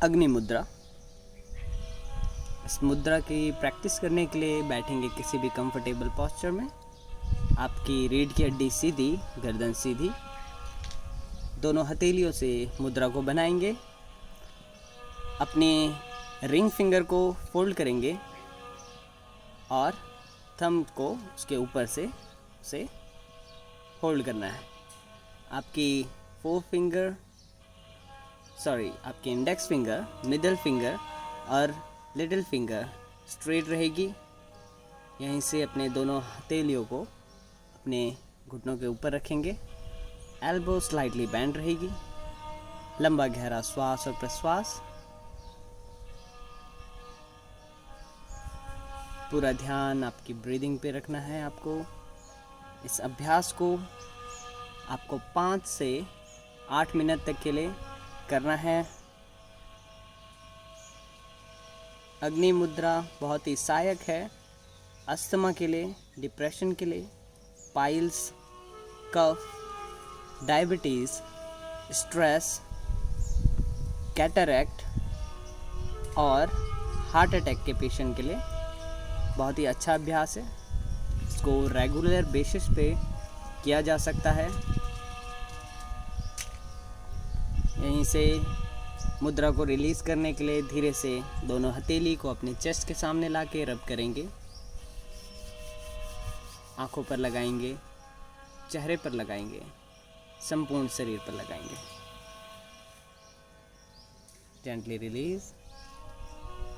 अग्नि मुद्रा। इस मुद्रा की प्रैक्टिस करने के लिए बैठेंगे किसी भी कंफर्टेबल पोस्चर में। आपकी रीढ़ की हड्डी सीधी, गर्दन सीधी। दोनों हथेलियों से मुद्रा को बनाएंगे। अपने रिंग फिंगर को फोल्ड करेंगे और थंब को उसके ऊपर से उसे होल्ड करना है। आपकी आपकी इंडेक्स फिंगर, मिडिल फिंगर और लिटिल फिंगर स्ट्रेट रहेगी। यहीं से अपने दोनों हथेलियों को अपने घुटनों के ऊपर रखेंगे। एल्बो स्लाइटली बेंड रहेगी। लंबा गहरा श्वास और प्रश्वास। पूरा ध्यान आपकी ब्रीदिंग पे रखना है आपको। इस अभ्यास को आपको 5 से 8 मिनट तक के लिए करना है। अग्नि मुद्रा बहुत ही सहायक है अस्थमा के लिए, डिप्रेशन के लिए, पाइल्स, कफ, डायबिटीज़, स्ट्रेस, कैटरैक्ट और हार्ट अटैक के पेशेंट के लिए बहुत ही अच्छा अभ्यास है। इसको रेगुलर बेसिस पे किया जा सकता है। यहीं से मुद्रा को रिलीज़ करने के लिए धीरे से दोनों हथेली को अपने चेस्ट के सामने ला के रब करेंगे। आँखों पर लगाएंगे, चेहरे पर लगाएंगे, संपूर्ण शरीर पर लगाएंगे। Gently release.